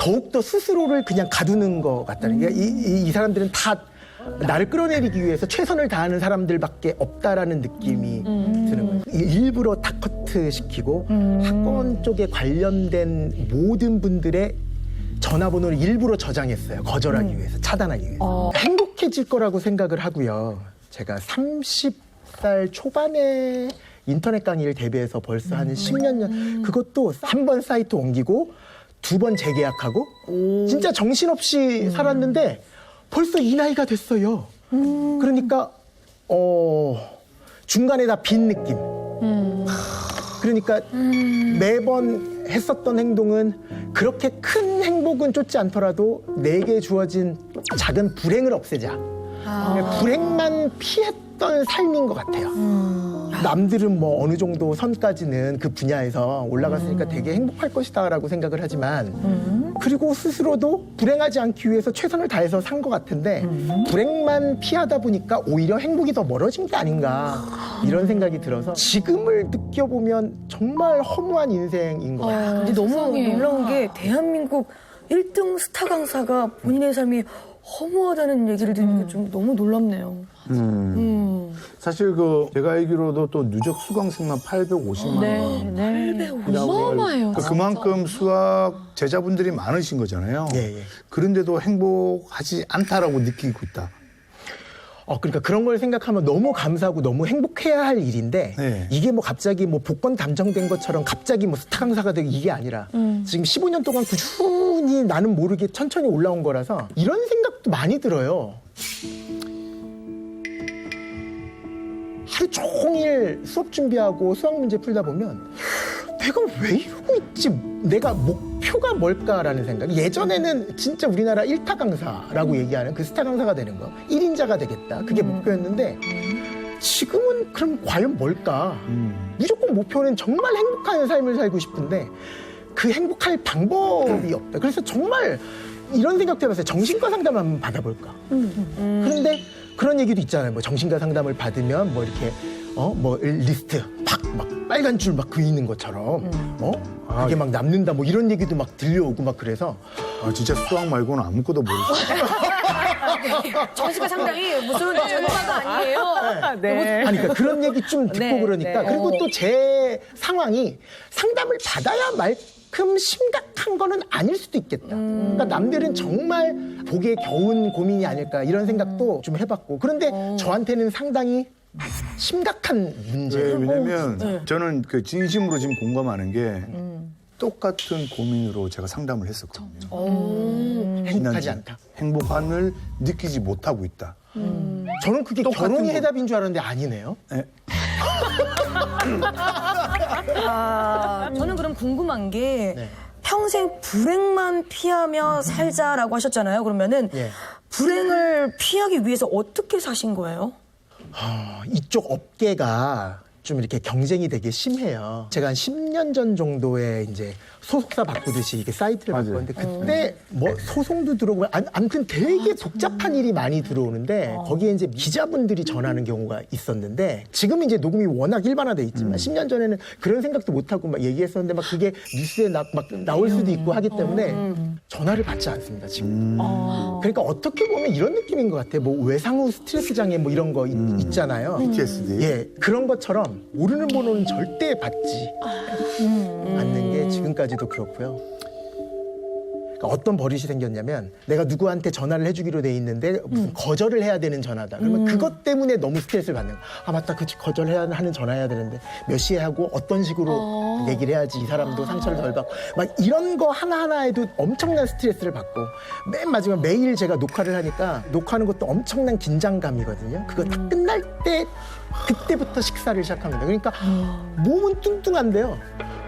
더욱더 스스로를 그냥 가두는 것 같다는 게 이 사람들은 다 나를 끌어내리기 위해서 최선을 다하는 사람들밖에 없다라는 느낌이 드는 거예요. 일부러 다커트 시키고 사건 쪽에 관련된 모든 분들의 전화번호를 일부러 저장했어요. 거절하기 위해서, 차단하기 위해서. 행복해질 거라고 생각을 하고요. 제가 30살 초반에 인터넷 강의를 대비해서 벌써 한 10년 전, 그것도 한 번 사이트 옮기고 2번 재계약하고 진짜 정신없이 살았는데 벌써 이 나이가 됐어요. 그러니까 중간에 다 빈 느낌. 그러니까 매번 했었던 행동은 그렇게 큰 행복은 쫓지 않더라도 내게 주어진 작은 불행을 없애자. 불행만 피했던 삶인 것 같아요. 남들은 뭐 어느 정도 선까지는 그 분야에서 올라갔으니까 되게 행복할 것이다라고 생각을 하지만 그리고 스스로도 불행하지 않기 위해서 최선을 다해서 산 것 같은데 불행만 피하다 보니까 오히려 행복이 더 멀어진 게 아닌가 이런 생각이 들어서 지금을 느껴보면 정말 허무한 인생인 것 같아요. 근데 너무 놀라운 게 대한민국 1등 스타 강사가 본인의 삶이 허무하다는 얘기를 들으니까 좀 너무 놀랍네요. 사실 제가 알기로도 또 누적 수강생만 850만 명. 네. 어마어마해요. 그만큼 수학 제자분들이 많으신 거잖아요. 예. 그런데도 행복하지 않다라고 느끼고 있다. 그러니까 그런 걸 생각하면 너무 감사하고 너무 행복해야 할 일인데 네. 이게 뭐 갑자기 뭐 복권 담정된 것처럼 갑자기 뭐 스타 강사가 되고 이게 아니라 지금 15년 동안 꾸준히 나는 모르게 천천히 올라온 거라서 이런 생각도 많이 들어요. 하루 종일 수업 준비하고 수학 문제 풀다 보면 내가 왜 이러고 있지? 내가 목표가 뭘까라는 생각. 예전에는 진짜 우리나라 1타 강사라고 얘기하는 그 스타 강사가 되는 거. 1인자가 되겠다. 그게 목표였는데 지금은 그럼 과연 뭘까? 무조건 목표는 정말 행복한 삶을 살고 싶은데 그 행복할 방법이 없다. 그래서 정말 이런 생각도 해봤어요. 정신과 상담 한번 받아볼까? 그런데 그런 얘기도 있잖아요. 뭐 정신과 상담을 받으면 뭐 이렇게 뭐 리스트 막 빨간 줄 막 그리는 것처럼 그게 막 남는다 뭐 이런 얘기도 막 들려오고 막 그래서 진짜 수학 말고는 아무것도 모르겠어요. 정신과 상담이 무슨 전문가가 아니에요. 네. 아니, 그러니까 그런 얘기 좀 듣고 네, 그러니까 네. 그리고 또 제 상황이 상담을 받아야 말끔 심각한 거는 아닐 수도 있겠다. 그러니까 남들은 정말 보기에 겨운 고민이 아닐까 이런 생각도 좀 해봤고 그런데 저한테는 상당히 심각한 문제예요. 왜냐면 저는 진심으로 지금 공감하는 게 똑같은 고민으로 제가 상담을 했었거든요. 행복하지 않다. 행복함을 느끼지 못하고 있다. 저는 그게 결혼이 해답인 줄 알았는데 아니네요. 저는 그럼 궁금한 게 네. 평생 불행만 피하며 살자라고 하셨잖아요. 그러면은 예. 불행을 피하기 위해서 어떻게 사신 거예요? 이쪽 업계가 좀 이렇게 경쟁이 되게 심해요. 제가 한 10년 전 정도에 이제 소속사 바꾸듯이 이게 사이트를 맞아요. 바꿨는데 그때 뭐 소송도 들어오고 아무튼 되게 복잡한 일이 많이 들어오는데 거기에 이제 기자분들이 전하는 경우가 있었는데 지금 이제 녹음이 워낙 일반화돼 있지만 10년 전에는 그런 생각도 못 하고 막 얘기했었는데 막 그게 뉴스에 막 나올 수도 있고 하기 때문에 전화를 받지 않습니다 지금. 그러니까 어떻게 보면 이런 느낌인 것 같아요. 뭐 외상후 스트레스 장애 뭐 이런 거 있잖아요. PTSD. 예, 그런 것처럼 모르는 번호는 절대 받지 않는 게 지금까지도 그렇고요. 그러니까 어떤 버릇이 생겼냐면 내가 누구한테 전화를 해주기로 돼 있는데 무슨 거절을 해야 되는 전화다. 그러면 그것 때문에 너무 스트레스를 받는 거야. 아 맞다, 그 거절해야 하는 전화해야 되는데 몇 시에 하고 어떤 식으로 얘기를 해야지 이 사람도 상처를 덜 받고 막 이런 거 하나하나에도 엄청난 스트레스를 받고 맨 마지막 매일 제가 녹화를 하니까 녹화하는 것도 엄청난 긴장감이거든요. 그거 다 끝날 때 그때부터 식사를 시작합니다. 그러니까 몸은 뚱뚱한데요.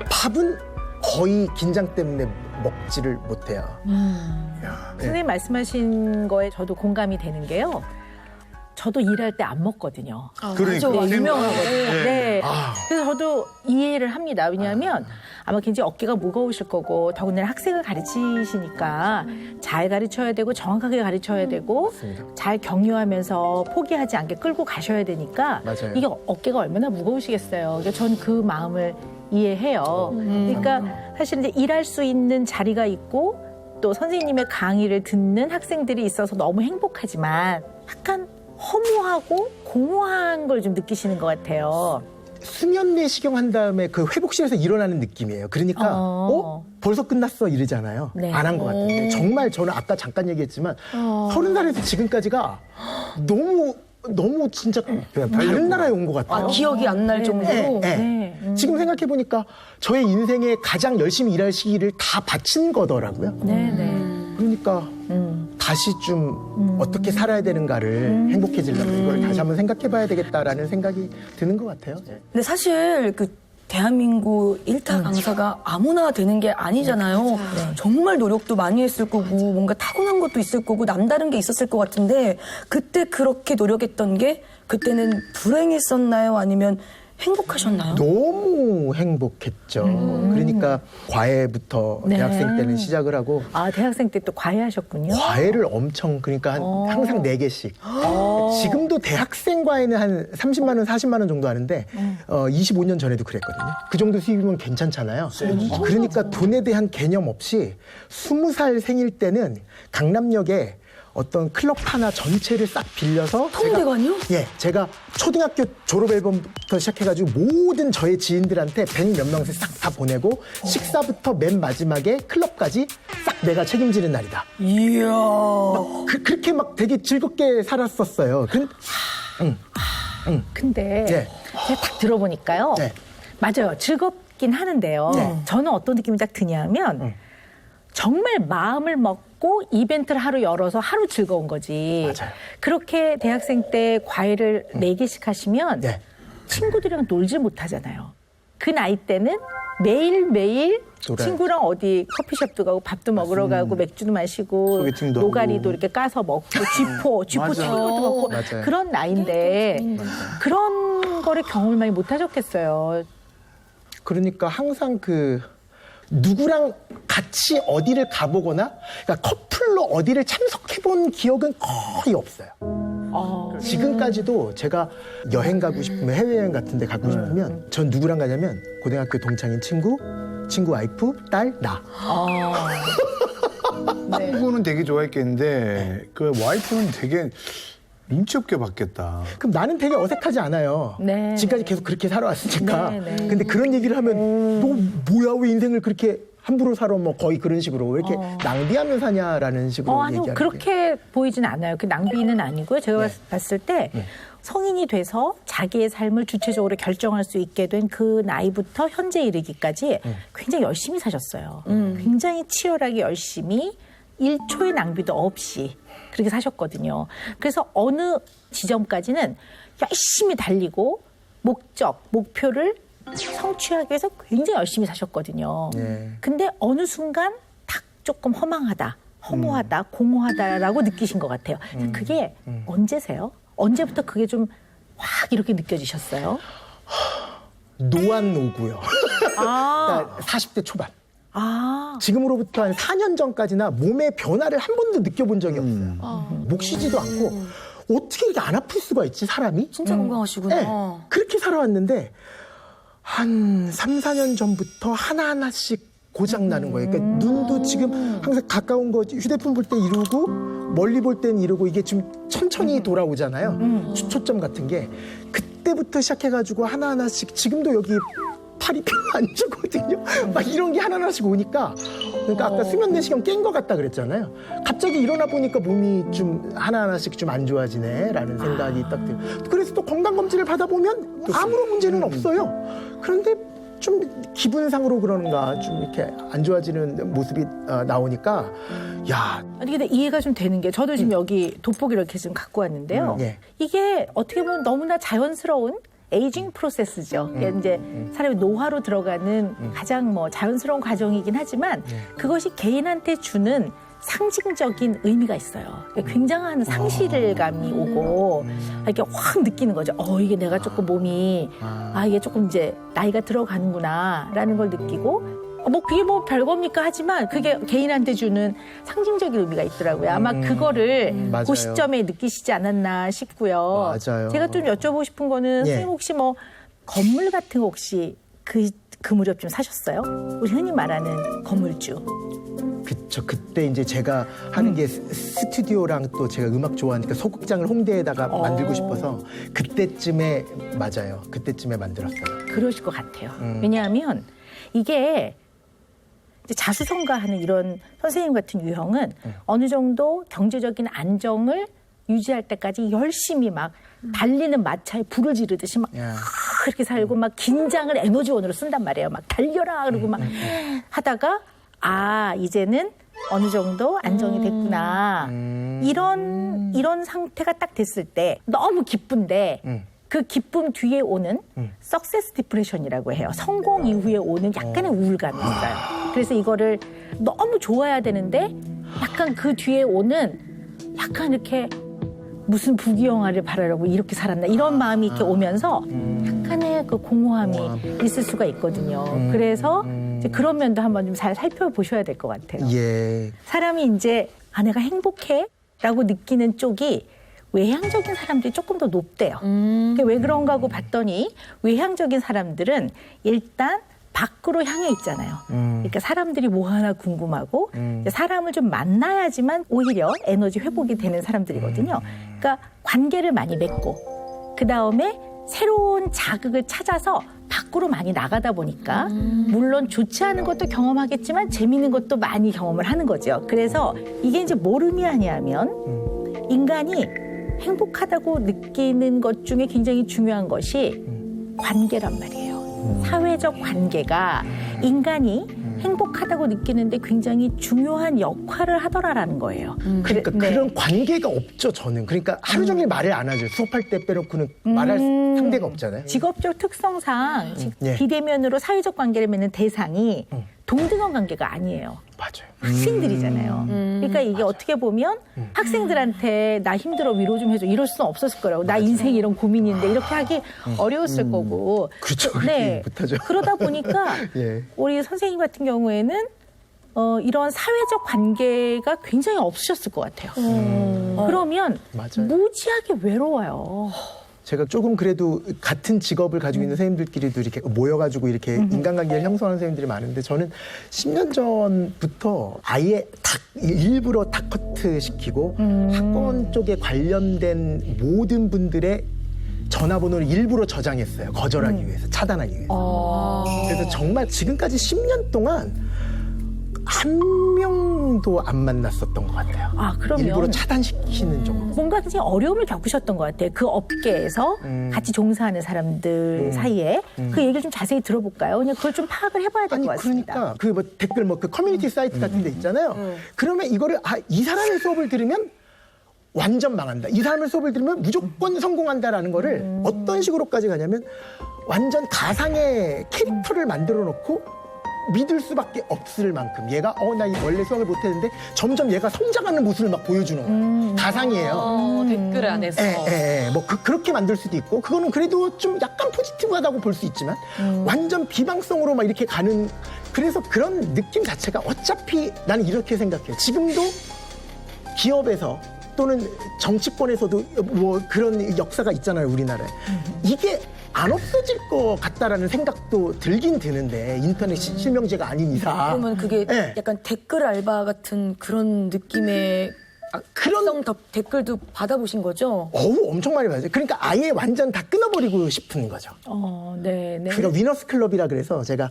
밥은 거의 긴장 때문에 먹지를 못해요. 선생님 말씀하신 거에 저도 공감이 되는 게요. 저도 일할 때 안 먹거든요. 그러니까. 네, 유명하거든요. 네. 아. 그래서 저도 이해를 합니다. 왜냐하면 아마 굉장히 어깨가 무거우실 거고 더군다나 학생을 가르치시니까 잘 가르쳐야 되고 정확하게 가르쳐야 되고 맞습니다. 잘 격려하면서 포기하지 않게 끌고 가셔야 되니까 맞아요. 이게 어깨가 얼마나 무거우시겠어요. 그러니까 전 그 마음을 이해해요. 그러니까 사실 이제 일할 수 있는 자리가 있고 또 선생님의 강의를 듣는 학생들이 있어서 너무 행복하지만 약간 허무하고 공허한 걸 좀 느끼시는 것 같아요. 수면 내시경 한 다음에 그 회복실에서 일어나는 느낌이에요. 그러니까 벌써 끝났어 이러잖아요. 네. 안 한 것 같은데 정말 저는 아까 잠깐 얘기했지만 30살에서 지금까지가 너무 진짜 다른 나라에 온 것 같아요. 기억이 안 날 정도로. 네, 네. 지금 생각해 보니까 저의 인생에 가장 열심히 일할 시기를 다 바친 거더라고요. 그러니까 다시 좀 어떻게 살아야 되는가를 행복해지려면 이걸 다시 한번 생각해봐야 되겠다라는 생각이 드는 것 같아요. 근데 사실 그 대한민국 일타 강사가 아무나 되는 게 아니잖아요. 정말 노력도 많이 했을 거고 뭔가 타고난 것도 있을 거고 남다른 게 있었을 것 같은데 그때 그렇게 노력했던 게 그때는 불행했었나요? 아니면 행복하셨나요? 너무 행복했죠. 그러니까 과외부터 네. 대학생 때는 시작을 하고 아, 대학생 때 또 과외하셨군요. 과외를 엄청 그러니까 항상 4개씩. 지금도 대학생 과외는 한 30만 원, 40만 원 정도 하는데 25년 전에도 그랬거든요. 그 정도 수입이면 괜찮잖아요. 그러니까 돈에 대한 개념 없이 20살 생일 때는 강남역에 어떤 클럽 하나 전체를 싹 빌려서 통대관이요? 제가 초등학교 졸업 앨범부터 시작해가지고 모든 저의 지인들한테 100몇 명씩 싹 다 보내고 식사부터 맨 마지막에 클럽까지 싹 내가 책임지는 날이다. 이야. 그렇게 막 되게 즐겁게 살았었어요. 근데 네. 제가 딱 들어보니까요. 네. 맞아요. 즐겁긴 하는데요. 네. 저는 어떤 느낌이 딱 드냐면 정말 마음을 먹고 이벤트를 하루 열어서 하루 즐거운 거지. 맞아요. 그렇게 대학생 때 과외를 4개씩 하시면 네. 친구들이랑 놀지 못하잖아요. 그 나이 때는 매일매일 놀아요. 친구랑 어디 커피숍도 가고 밥도 먹으러 가고 맥주도 마시고 소개팅도 노가리도 하고. 이렇게 까서 먹고 쥐포 맞아요. 튀긴 것도 먹고 맞아요. 그런 나이인데 그런 거를 경험을 많이 못 하셨겠어요. 그러니까 항상 누구랑 같이 어디를 가보거나 그러니까 커플로 어디를 참석해본 기억은 거의 없어요. 지금까지도 제가 여행 가고 싶으면 해외여행 같은 데 가고 싶으면 전 누구랑 가냐면 고등학교 동창인 친구 와이프, 딸, 나. 친구는 되게 좋아했겠는데 그 와이프는 되게 눈치 없게 봤겠다. 그럼 나는 되게 어색하지 않아요. 네. 지금까지 계속 그렇게 살아왔으니까. 네, 네. 근데 그런 얘기를 하면 너 뭐야 왜 인생을 그렇게 함부로 살아 뭐 거의 그런 식으로 왜 이렇게 낭비하며 사냐라는 식으로 아니요, 얘기하는 그렇게 보이진 않아요. 그 낭비는 아니고요. 제가 봤을 때 성인이 돼서 자기의 삶을 주체적으로 결정할 수 있게 된 그 나이부터 현재 이르기까지 굉장히 열심히 사셨어요. 굉장히 치열하게 열심히 1초의 낭비도 없이 그렇게 사셨거든요. 그래서 어느 지점까지는 열심히 달리고 목표를 성취하기 위해서 굉장히 열심히 사셨거든요. 네. 근데 어느 순간 딱 조금 허무하다, 공허하다라고 느끼신 것 같아요. 그게 언제세요? 언제부터 그게 좀 확 이렇게 느껴지셨어요? 노안 오고요. 아, 그러니까 40대 초반. 아, 지금으로부터 한 4년 전까지나 몸의 변화를 한 번도 느껴본 적이 없어요. 목 쉬지도 않고 어떻게 이렇게 안 아플 수가 있지 사람이? 진짜 건강하시구나. 네, 그렇게 살아왔는데 한 3, 4년 전부터 하나하나씩 고장 나는 거예요. 그러니까 눈도 지금 항상 가까운 거 휴대폰 볼 때 이러고 멀리 볼 땐 이러고 이게 좀 천천히 돌아오잖아요. 초점 같은 게 그때부터 시작해가지고 하나하나씩 지금도 여기 팔이 별로 안 주거든요. 막 이런 게 하나하나씩 오니까 그러니까 아까 수면 내시경 깬 것 같다 그랬잖아요. 갑자기 일어나 보니까 몸이 좀 하나하나씩 좀 안 좋아지네라는 생각이 딱 들어요. 그래서 또 건강검진을 받아보면 아무런 문제는 없어요. 그런데 좀 기분상으로 그러는가 좀 이렇게 안 좋아지는 모습이 나오니까 야 아니 근데 이해가 좀 되는 게 저도 지금 여기 돋보기를 이렇게 지금 갖고 왔는데요. 예. 이게 어떻게 보면 너무나 자연스러운 에이징 프로세스죠. 이게 이제 사람이 노화로 들어가는 가장 뭐 자연스러운 과정이긴 하지만 그것이 개인한테 주는 상징적인 의미가 있어요. 굉장한 상실감이 오고 이렇게 확 느끼는 거죠. 이게 내가 조금 몸이 이게 조금 이제 나이가 들어가는구나라는 걸 느끼고 뭐 그게 뭐 별겁니까 하지만 그게 개인한테 주는 상징적인 의미가 있더라고요. 아마 그거를 맞아요. 그 시점에 느끼시지 않았나 싶고요. 맞아요. 제가 좀 여쭤보고 싶은 거는 예. 선생님 혹시 뭐 건물 같은 거 혹시 그 무렵 좀 사셨어요? 우리 흔히 말하는 건물주. 그쵸. 그때 이제 제가 하는 게 스튜디오랑 또 제가 음악 좋아하니까 소극장을 홍대에다가 만들고 싶어서 그때쯤에 맞아요. 그때쯤에 만들었어요. 그러실 것 같아요. 왜냐하면 이게 이제 자수성가하는 이런 선생님 같은 유형은 어느 정도 경제적인 안정을 유지할 때까지 열심히 막 달리는 마차에 불을 지르듯이 막 야. 그렇게 살고 막 긴장을 에너지원으로 쓴단 말이에요. 막 달려라 그러고 막 하다가 이제는 어느 정도 안정이 됐구나. 이런 상태가 딱 됐을 때 너무 기쁜데 그 기쁨 뒤에 오는 석세스 디프레션이라고 해요. 성공 이후에 오는 약간의 우울감이 있어요. 그래서 이거를 너무 좋아야 되는데 약간 그 뒤에 오는 약간 이렇게 무슨 부귀영화를 바라려고 이렇게 살았나 이런 마음이 이렇게 오면서 약간의 그 공허함이 있을 수가 있거든요. 그래서 이제 그런 면도 한번 좀 잘 살펴보셔야 될 것 같아요. 예. 사람이 이제 내가 행복해라고 느끼는 쪽이 외향적인 사람들이 조금 더 높대요. 그게 왜 그런가 하고 봤더니 외향적인 사람들은 일단 밖으로 향해 있잖아요. 그러니까 사람들이 뭐 하나 궁금하고 이제 사람을 좀 만나야지만 오히려 에너지 회복이 되는 사람들이거든요. 그러니까 관계를 많이 맺고 그다음에 새로운 자극을 찾아서 밖으로 많이 나가다 보니까 물론 좋지 않은 것도 경험하겠지만 재미있는 것도 많이 경험을 하는 거죠. 그래서 이게 이제 뭘 의미하냐면 인간이 행복하다고 느끼는 것 중에 굉장히 중요한 것이 관계란 말이에요. 사회적 관계가 인간이 행복하다고 느끼는데 굉장히 중요한 역할을 하더라라는 거예요. 그러니까 그런 관계가 없죠, 저는. 그러니까 하루 종일 말을 안 하죠. 수업할 때 빼놓고는 말할 상대가 없잖아요. 직업적 특성상 예. 비대면으로 사회적 관계를 맺는 대상이 동등한 관계가 아니에요. 맞아요. 학생들이잖아요. 그러니까 이게 어떻게 보면 학생들한테 나 힘들어 위로 좀 해줘 이럴 수는 없었을 거라고. 나 인생 이런 고민인데 이렇게 하기 어려웠을 거고. 그렇죠. 네. 못하죠. 그러다 보니까 예. 우리 선생님 같은 경우에는 이런 사회적 관계가 굉장히 없으셨을 것 같아요. 그러면 맞아요. 무지하게 외로워요. 제가 조금 그래도 같은 직업을 가지고 있는 선생님들끼리도 이렇게 모여가지고 이렇게 인간관계를 형성하는 선생님들이 많은데 저는 10년 전부터 아예 일부러 다커트 시키고 학원 쪽에 관련된 모든 분들의 전화번호를 일부러 저장했어요. 거절하기 위해서, 차단하기 위해서. 그래서 정말 지금까지 10년 동안 한 명도 안 만났었던 것 같아요. 그러면 일부러 차단시키는 정도. 뭔가 굉장히 어려움을 겪으셨던 것 같아요. 그 업계에서 같이 종사하는 사람들 사이에 그 얘기를 좀 자세히 들어볼까요? 그냥 그걸 좀 파악을 해봐야 될 것 같습니다. 그러니까 그 뭐 댓글 그 커뮤니티 사이트 같은 데 있잖아요. 그러면 이거를 이 사람의 수업을 들으면 완전 망한다. 이 사람의 수업을 들으면 무조건 성공한다라는 거를 어떤 식으로까지 가냐면 완전 가상의 캐릭터를 만들어 놓고 믿을 수밖에 없을 만큼 얘가 나 원래 수학을 못했는데 점점 얘가 성장하는 모습을 막 보여주는 거예요. 가상이에요. 댓글 안에서. 뭐 그렇게 만들 수도 있고 그거는 그래도 좀 약간 포지티브하다고 볼 수 있지만 완전 비방성으로 막 이렇게 가는 그래서 그런 느낌 자체가 어차피 나는 이렇게 생각해요. 지금도 기업에서 또는 정치권에서도 뭐 그런 역사가 있잖아요, 우리나라에. 이게 안 없어질 것 같다라는 생각도 들긴 드는데 인터넷 실명제가 아닌 이상. 그러면 그게 네. 약간 댓글 알바 같은 그런 느낌의 그런 댓글도 받아보신 거죠? 엄청 많이 받아요. 그러니까 아예 완전 다 끊어버리고 싶은 거죠. 네. 그러니까 위너스 클럽이라 그래서 제가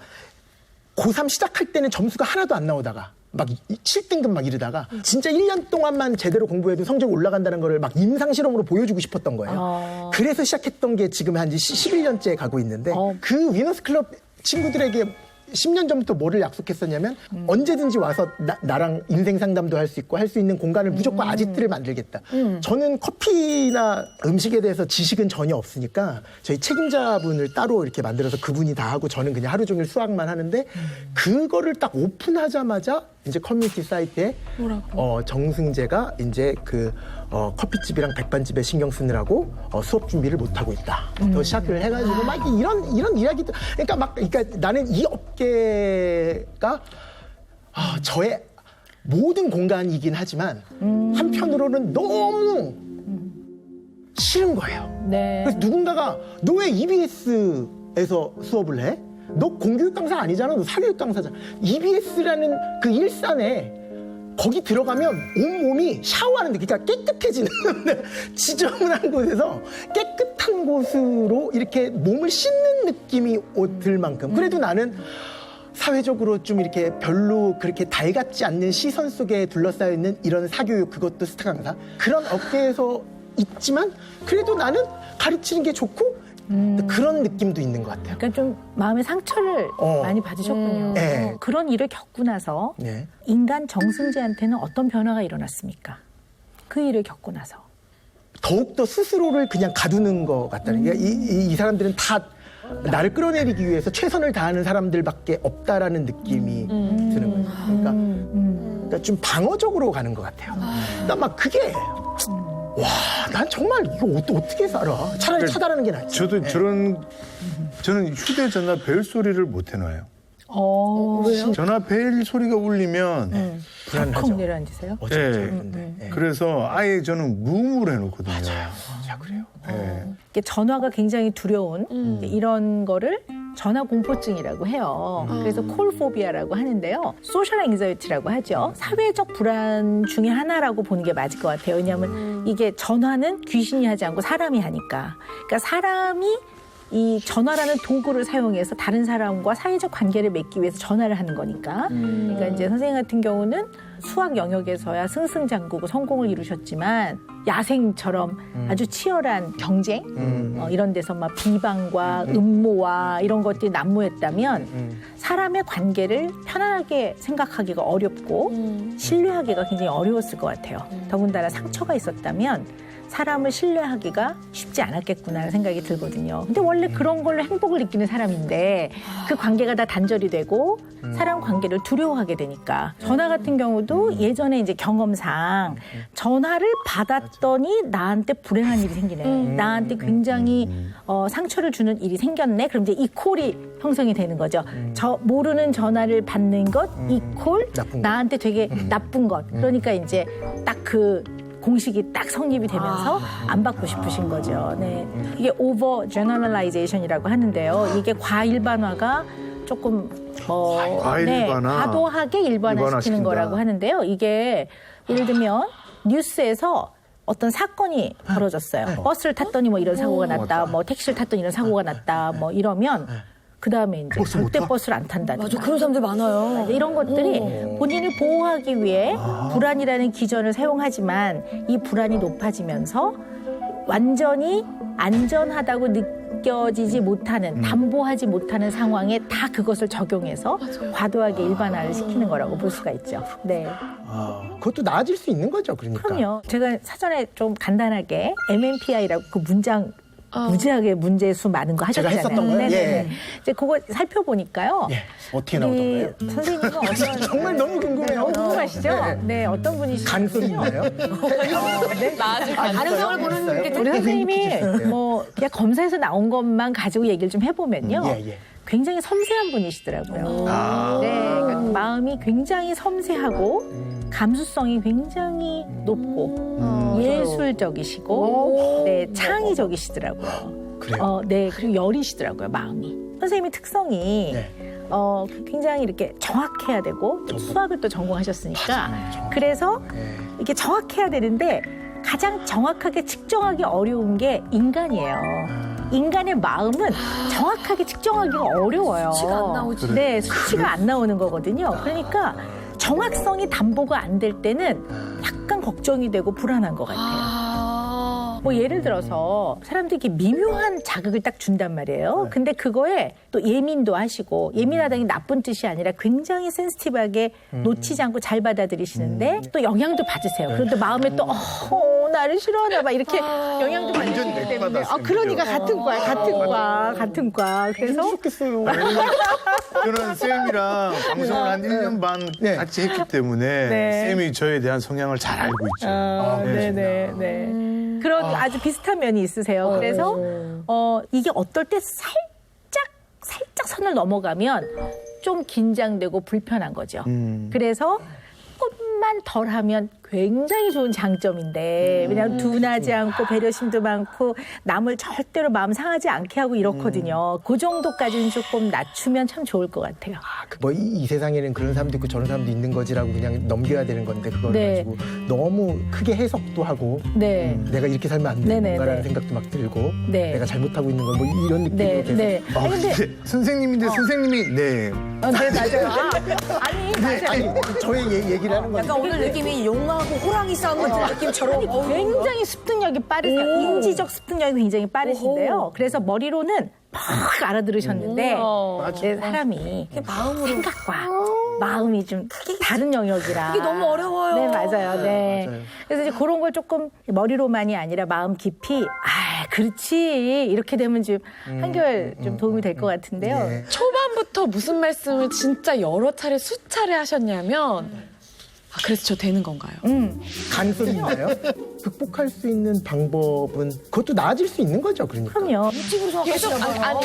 고3 시작할 때는 점수가 하나도 안 나오다가 막 7등급 막 이러다가 진짜 1년 동안만 제대로 공부해도 성적이 올라간다는 거를 막 임상실험으로 보여주고 싶었던 거예요. 그래서 시작했던 게 지금 한 11년째 가고 있는데 그 위너스 클럽 친구들에게 10년 전부터 뭐를 약속했었냐면 언제든지 와서 나랑 인생 상담도 할 수 있고 할 수 있는 공간을 무조건 아지트를 만들겠다. 저는 커피나 음식에 대해서 지식은 전혀 없으니까 저희 책임자분을 따로 이렇게 만들어서 그분이 다 하고 저는 그냥 하루 종일 수학만 하는데 그거를 딱 오픈하자마자 이제 커뮤니티 사이트에 정승재가 이제 그 커피집이랑 백반집에 신경 쓰느라고 수업 준비를 못 하고 있다. 또 시작을 해가지고 막 이런 이야기도 그러니까 나는 이 업계가 저의 모든 공간이긴 하지만 한편으로는 너무 싫은 거예요. 네. 그래서 누군가가 너 왜 EBS에서 수업을 해? 너 공교육 강사 아니잖아. 너 사교육 강사잖아. EBS라는 그 일산에 거기 들어가면 온몸이 샤워하는데 그러니까 깨끗해지는 지저분한 곳에서 깨끗한 곳으로 이렇게 몸을 씻는 느낌이 들 만큼 그래도 나는 사회적으로 좀 이렇게 별로 그렇게 달갑지 않는 시선 속에 둘러싸여 있는 이런 사교육 그것도 스타 강사 그런 업계에서 있지만 그래도 나는 가르치는 게 좋고 그런 느낌도 있는 것 같아요. 그러니까 좀 마음의 상처를 많이 받으셨군요. 네. 그런 일을 겪고 나서 네. 인간 정승재한테는 어떤 변화가 일어났습니까? 그 일을 겪고 나서. 더욱더 스스로를 그냥 가두는 것 같다는 게 이 사람들은 다 나를 끌어내리기 위해서 최선을 다하는 사람들밖에 없다라는 느낌이 드는 거예요. 그러니까 좀 방어적으로 가는 것 같아요. 난 막 그게 와, 난 정말 이거 어떻게 살아? 차라리 차단하는 게 낫지. 저도 저는 휴대전화 벨 소리를 못 해놔요. 왜요? 전화 벨 소리가 울리면 불안하죠. 덜컥 내려앉으세요? 예. 그래서 아예 저는 무음으로 해놓거든요. 자, 그래요? 이게 전화가 굉장히 두려운 이런 거를 전화 공포증이라고 해요. 그래서 콜포비아라고 하는데요. 소셜 앵자이티라고 하죠. 사회적 불안 중에 하나라고 보는 게 맞을 것 같아요. 왜냐하면 이게 전화는 귀신이 하지 않고 사람이 하니까. 그러니까 사람이 이 전화라는 도구를 사용해서 다른 사람과 사회적 관계를 맺기 위해서 전화를 하는 거니까. 그러니까 이제 선생님 같은 경우는 수학 영역에서야 승승장구고 성공을 이루셨지만 야생처럼 아주 치열한 경쟁 이런 데서 막 비방과 음모와 이런 것들이 난무했다면 사람의 관계를 편안하게 생각하기가 어렵고 신뢰하기가 굉장히 어려웠을 것 같아요. 더군다나 상처가 있었다면 사람을 신뢰하기가 쉽지 않았겠구나라는 생각이 들거든요. 근데 원래 그런 걸로 행복을 느끼는 사람인데 그 관계가 다 단절이 되고 사람 관계를 두려워하게 되니까 전화 같은 경우도 예전에 이제 경험상 전화를 받았더니 나한테 불행한 일이 생기네. 나한테 굉장히 상처를 주는 일이 생겼네. 그럼 이제 이 콜이 형성이 되는 거죠. 저 모르는 전화를 받는 것, 이 콜, 나한테 되게 나쁜 것. 그러니까 이제 딱 그 공식이 딱 성립이 되면서 안 받고 싶으신 거죠. 네. 이게 over generalization이라고 하는데요. 이게 과일반화가 조금 과일반화. 과도하게 일반화시키는 거라고 하는데요. 이게 예를 들면 뉴스에서 어떤 사건이 벌어졌어요. 버스를 탔더니 뭐 이런 사고가 났다. 뭐 택시를 탔더니 이런 사고가 났다. 뭐 이러면 그 다음에 이제 절대 버스를 안 탄다든가. 맞아, 그런 사람들 많아요. 이런 것들이 본인을 보호하기 위해 불안이라는 기전을 사용하지만 이 불안이 높아지면서 완전히 안전하다고 느껴지지 못하는, 담보하지 못하는 상황에 다 그것을 적용해서 과도하게 일반화를 시키는 거라고 볼 수가 있죠. 네. 그것도 나아질 수 있는 거죠, 그러니까. 그럼요. 제가 사전에 좀 간단하게 MMPI라고 그 문장 무지하게 문제수 많은 거 하셨잖아요. 제가 했었던 거예요? 네. 이제 그거 살펴보니까요. 예. 어떻게 나오던가요? 선생님은 어떤 정말 너무 궁금해요. 너무 궁금하시죠? 네, 어떤 분이시죠? 간소리 있나요? 가능성을 보는 게 우리 선생님이 뭐 그냥 검사에서 나온 것만 가지고 얘기를 좀 해보면요. 예. 굉장히 섬세한 분이시더라고요. 네, 그러니까 마음이 굉장히 섬세하고 감수성이 굉장히 높고 예술적이시고 네, 창의적이시더라고요. 그래요? 네, 그리고 여리시더라고요, 마음이. 선생님의 특성이 네. 굉장히 이렇게 정확해야 되고 또 수학을 또 전공하셨으니까 그래서 이렇게 정확해야 되는데 가장 정확하게 측정하기 어려운 게 인간이에요. 인간의 마음은 정확하게 측정하기가 어려워요. 수치가 안 나오지. 네, 수치가 안 나오는 거거든요. 그러니까 정확성이 담보가 안 될 때는 약간 걱정이 되고 불안한 것 같아요. 뭐 예를 들어서 사람들이 이렇게 미묘한 자극을 딱 준단 말이에요. 근데 그거에 또 예민도 하시고 예민하다는 게 나쁜 뜻이 아니라 굉장히 센시티브하게 놓치지 않고 잘 받아들이시는데 또 영향도 받으세요. 그런데 마음에 또 나를 싫어하나 봐 이렇게 영향도 받으시기 때문에 그러니까 같은 과 그래서 좋겠어요. 저는 쌤이랑 방송을 한 1년 반 같이 했기 때문에 쌤이 저에 대한 성향을 잘 알고 있죠. 네네네. 그런 아주 비슷한 면이 있으세요. 그래서 이게 어떨 때 살짝 선을 넘어가면 좀 긴장되고 불편한 거죠. 그래서 조금만 덜 하면 굉장히 좋은 장점인데 왜냐하면 둔하지 않고 배려심도 많고 남을 절대로 마음 상하지 않게 하고 이렇거든요. 그 정도까지는 조금 낮추면 참 좋을 것 같아요. 뭐 이 세상에는 그런 사람도 있고 저런 사람도 있는 거지라고 그냥 넘겨야 되는 건데 그걸 네. 가지고 너무 크게 해석도 하고 네. 내가 이렇게 살면 안 되는 네네네. 건가라는 생각도 막 들고 네. 내가 잘못하고 있는 건 뭐 이런 느낌으로 네, 계속 네. 아니, 근데 선생님인데 선생님이 네. 네, 맞아요. 아니, 맞아요. 아니 저의 얘기를 하는 건데 약간 오늘 느낌이 용하고 호랑이 싸움 같은 느낌처럼 굉장히 습득력이 빠르세요. 인지적 습득력이 굉장히 빠르신데요. 그래서 머리로는 막 알아들으셨는데 내 사람이 마음으로 생각과 마음이 좀 다른 영역이라. 그게 너무 어려워요. 네, 맞아요. 네. 맞아요. 그래서 이제 그런 걸 조금 머리로만이 아니라 마음 깊이 그렇지. 이렇게 되면 좀 한결 좀 도움이 될 것 같은데요. 네. 초반부터 무슨 말씀을 진짜 여러 차례 수차례 하셨냐면 그래서 저 되는 건가요? 가능성이 있나요? 극복할 수 있는 방법은 그것도 나아질 수 있는 거죠, 그러니까. 그럼요. 일찍으로 계속 생각하시나 봐요.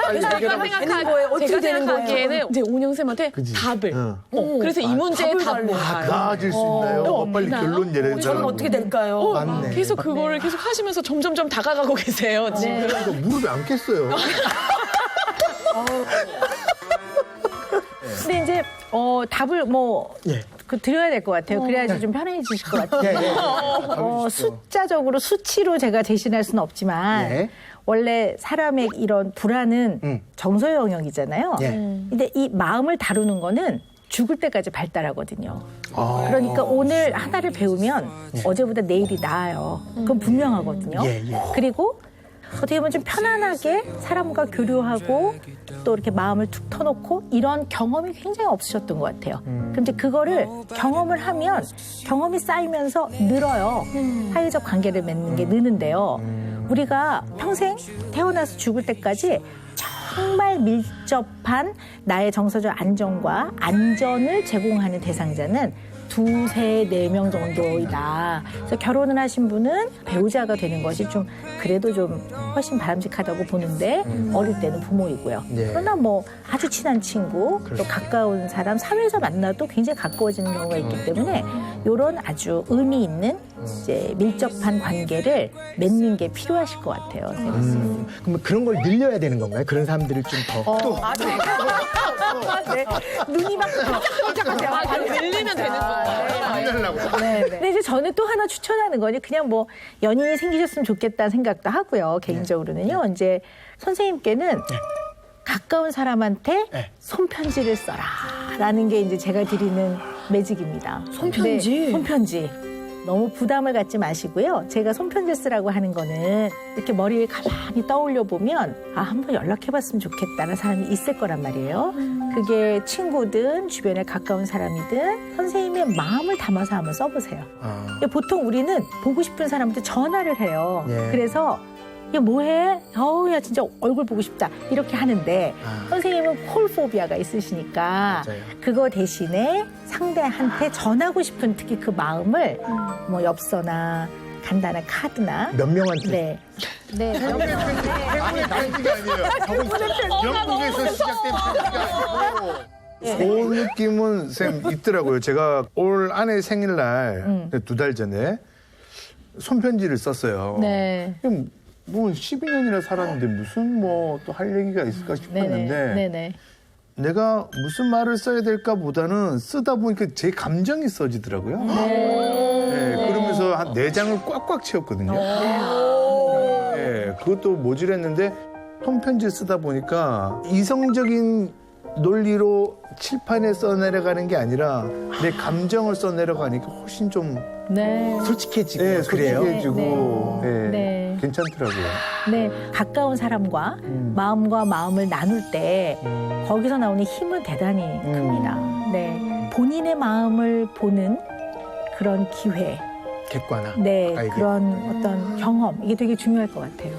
그러니까 되는 거예요? 어떻게 제가 되는 생각하기에는 이제 온영 쌤한테 답을. 그래서 이 문제의 답을 뭘까요? 나아질 수 있나요? 빨리 결론 내려야 저는 어떻게 될까요? 맞네. 계속 그거를 계속 하시면서 점점점 다가가고 계세요. 지금. 이거 무릎에 안 깼어요. 근데 이제 답을 예. 드려야 될 것 같아요. 그래야지 좀 편해지실 것 같아요. 예, 예. 숫자적으로 수치로 제가 대신할 수는 없지만 예. 원래 사람의 이런 불안은 정서의 영역이잖아요. 예. 근데 이 마음을 다루는 거는 죽을 때까지 발달하거든요. 그러니까 오늘 하나를 배우면 어제보다 내일이 나아요. 그건 분명하거든요. 예, 예. 그리고 어떻게 보면 좀 편안하게 사람과 교류하고 또 이렇게 마음을 툭 터놓고 이런 경험이 굉장히 없으셨던 것 같아요. 그럼 이제 그거를 경험을 하면 경험이 쌓이면서 늘어요. 사회적 관계를 맺는 게 느는데요. 우리가 평생 태어나서 죽을 때까지 정말 밀접한 나의 정서적 안정과 안전을 제공하는 대상자는 2, 3, 4명 정도이다. 그래서 결혼을 하신 분은 배우자가 되는 것이 좀 그래도 좀 훨씬 바람직하다고 보는데 어릴 때는 부모이고요. 네. 그러나 뭐 아주 친한 친구 또 가까운 사람 사회에서 만나도 굉장히 가까워지는 경우가 있기 때문에 이런 아주 의미 있는 이제 밀접한 관계를 맺는 게 필요하실 것 같아요. 그럼 그런 걸 늘려야 되는 건가요? 그런 사람들을 좀 더. 네. 눈이 막 깜짝깜짝 들리면 되는 건가요? 네. 근데 이제 저는 또 하나 추천하는 거니 그냥 뭐 연인이 생기셨으면 좋겠다는 생각도 하고요. 개인적으로는요. 이제 선생님께는 가까운 사람한테 손편지를 써라라는 게 이제 제가 드리는 매직입니다. 손편지? 네, 손편지. 너무 부담을 갖지 마시고요. 제가 손편지 쓰라고 하는 거는 이렇게 머리를 가만히 떠올려 보면 한번 연락해봤으면 좋겠다는 사람이 있을 거란 말이에요. 그게 친구든 주변에 가까운 사람이든 선생님의 마음을 담아서 한번 써보세요. 보통 우리는 보고 싶은 사람한테 전화를 해요. 예. 그래서 야 뭐해? 야 진짜 얼굴 보고 싶다 이렇게 하는데 선생님은 콜포비아가 있으시니까 맞아요. 그거 대신에 상대한테 전하고 싶은 특히 그 마음을 뭐 엽서나 간단한 카드나 몇 명한테? 네. 행운의 편지가 아니에요. 영국에서 시작된 편지가 아니고. 그 느낌은 쌤 있더라고요. 제가 올 아내 생일날 2달 전에 손편지를 썼어요. 네. 그럼 뭐 12년이나 살았는데 무슨 뭐 또 할 얘기가 있을까 싶었는데 네네. 내가 무슨 말을 써야 될까 보다는 쓰다 보니까 제 감정이 써지더라고요. 네, 그러면서 한 4장을 꽉꽉 채웠거든요. 네, 그것도 모질했는데 손편지 쓰다 보니까 이성적인 논리로 칠판에 써내려가는 게 아니라 내 감정을 써내려가니까 훨씬 좀 솔직해지고 네, 그래요. 솔직해지고 네. 괜찮더라고요. 네, 가까운 사람과 마음과 마음을 나눌 때 거기서 나오는 힘은 대단히 큽니다. 네, 본인의 마음을 보는 그런 기회, 객관화. 네, 아이디어. 그런 어떤 경험 이게 되게 중요할 것 같아요.